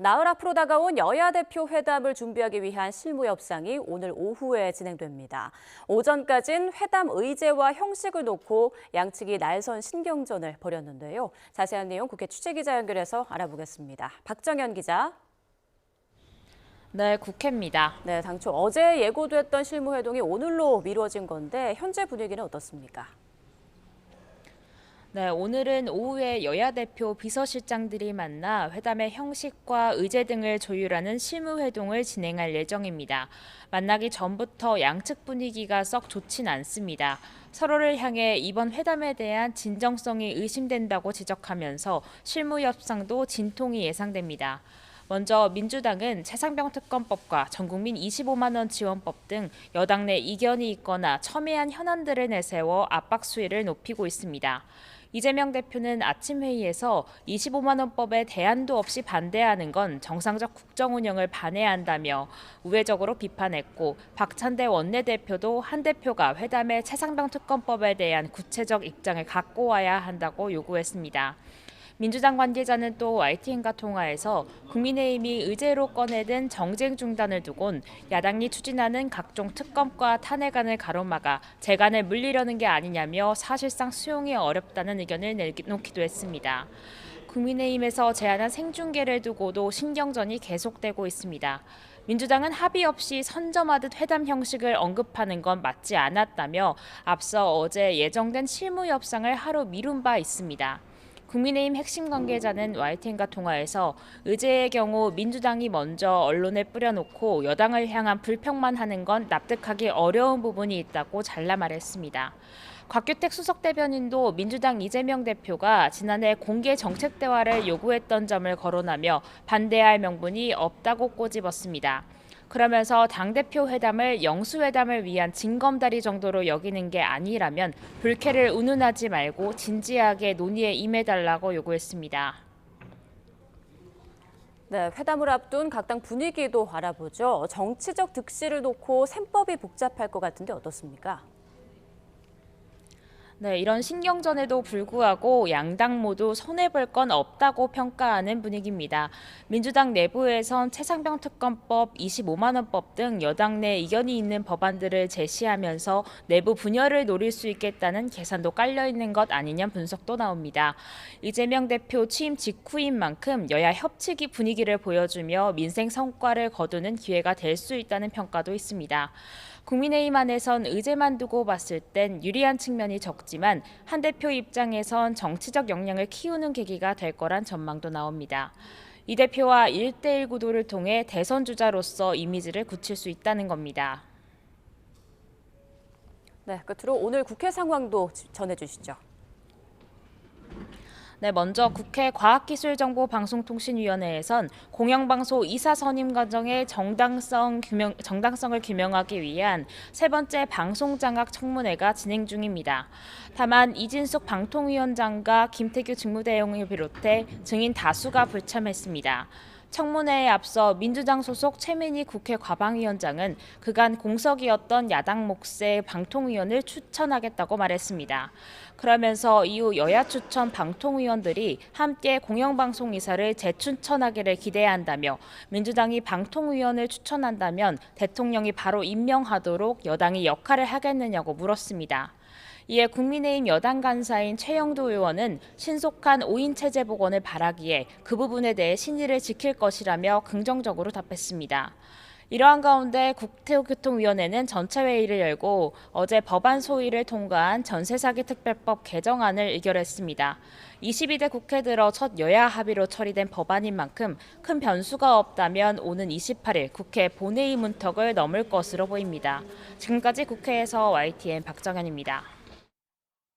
나흘 앞으로 다가온 여야 대표 회담을 준비하기 위한 실무 협상이 오늘 오후에 진행됩니다. 오전까진 회담 의제와 형식을 놓고 양측이 날선 신경전을 벌였는데요. 자세한 내용 국회 취재기자 연결해서 알아보겠습니다. 박정현 기자. 네, 국회입니다. 네, 당초 어제 예고됐던 실무회동이 오늘로 미뤄진 건데 현재 분위기는 어떻습니까? 네, 오늘은 오후에 여야 대표 비서실장들이 만나 회담의 형식과 의제 등을 조율하는 실무회동을 진행할 예정입니다. 만나기 전부터 양측 분위기가 썩 좋진 않습니다. 서로를 향해 이번 회담에 대한 진정성이 의심된다고 지적하면서 실무 협상도 진통이 예상됩니다. 먼저 민주당은 최상병 특검법과 전국민 25만 원 지원법 등 여당 내 이견이 있거나 첨예한 현안들을 내세워 압박 수위를 높이고 있습니다. 이재명 대표는 아침 회의에서 25만 원법에 대안도 없이 반대하는 건 정상적 국정 운영을 반해한다며 우회적으로 비판했고, 박찬대 원내대표도 한 대표가 회담에 최상병 특검법에 대한 구체적 입장을 갖고 와야 한다고 요구했습니다. 민주당 관계자는 또 YTN과 통화에서 국민의힘이 의제로 꺼내든 정쟁 중단을 두곤 야당이 추진하는 각종 특검과 탄핵안을 가로막아 재간을 물리려는 게 아니냐며 사실상 수용이 어렵다는 의견을 내놓기도 했습니다. 국민의힘에서 제안한 생중계를 두고도 신경전이 계속되고 있습니다. 민주당은 합의 없이 선점하듯 회담 형식을 언급하는 건 맞지 않았다며 앞서 어제 예정된 실무 협상을 하루 미룬 바 있습니다. 국민의힘 핵심 관계자는 YTN과 통화에서 의제의 경우 민주당이 먼저 언론에 뿌려놓고 여당을 향한 불평만 하는 건 납득하기 어려운 부분이 있다고 잘라 말했습니다. 곽규택 수석 대변인도 민주당 이재명 대표가 지난해 공개 정책 대화를 요구했던 점을 거론하며 반대할 명분이 없다고 꼬집었습니다. 그러면서 당대표 회담을 영수회담을 위한 징검다리 정도로 여기는 게 아니라면 불쾌를 운운하지 말고 진지하게 논의에 임해달라고 요구했습니다. 네, 회담을 앞둔 각 당 분위기도 알아보죠. 정치적 득실을 놓고 셈법이 복잡할 것 같은데 어떻습니까? 네, 이런 신경전에도 불구하고 양당 모두 손해볼 건 없다고 평가하는 분위기입니다. 민주당 내부에선 최상병 특검법, 25만 원법 등 여당 내 이견이 있는 법안들을 제시하면서 내부 분열을 노릴 수 있겠다는 계산도 깔려 있는 것 아니냐는 분석도 나옵니다. 이재명 대표 취임 직후인 만큼 여야 협치기 분위기를 보여주며 민생 성과를 거두는 기회가 될 수 있다는 평가도 있습니다. 국민의힘 안에선 의제만 두고 봤을 땐 유리한 측면이 적지만 한 대표 입장에선 정치적 역량을 키우는 계기가 될 거란 전망도 나옵니다. 이 대표와 1대1 구도를 통해 대선 주자로서 이미지를 굳힐 수 있다는 겁니다. 네, 끝으로 오늘 국회 상황도 전해주시죠. 네, 먼저 국회 과학기술정보방송통신위원회에선 공영방송 이사 선임 과정의 정당성을 규명하기 위한 세 번째 방송장악 청문회가 진행 중입니다. 다만 이진숙 방통위원장과 김태규 직무대행을 비롯해 증인 다수가 불참했습니다. 청문회에 앞서 민주당 소속 최민희 국회 과방위원장은 그간 공석이었던 야당 몫의 방통위원을 추천하겠다고 말했습니다. 그러면서 이후 여야 추천 방통위원들이 함께 공영방송 이사를 재추천하기를 기대한다며 민주당이 방통위원을 추천한다면 대통령이 바로 임명하도록 여당이 역할을 하겠느냐고 물었습니다. 이에 국민의힘 여당 간사인 최영도 의원은 신속한 5인 체제 복원을 바라기에 그 부분에 대해 신의를 지킬 것이라며 긍정적으로 답했습니다. 이러한 가운데 국토교통위원회는 전체 회의를 열고 어제 법안 소위를 통과한 전세사기 특별법 개정안을 의결했습니다. 22대 국회 들어 첫 여야 합의로 처리된 법안인 만큼 큰 변수가 없다면 오는 28일 국회 본회의 문턱을 넘을 것으로 보입니다. 지금까지 국회에서 YTN 박정현입니다.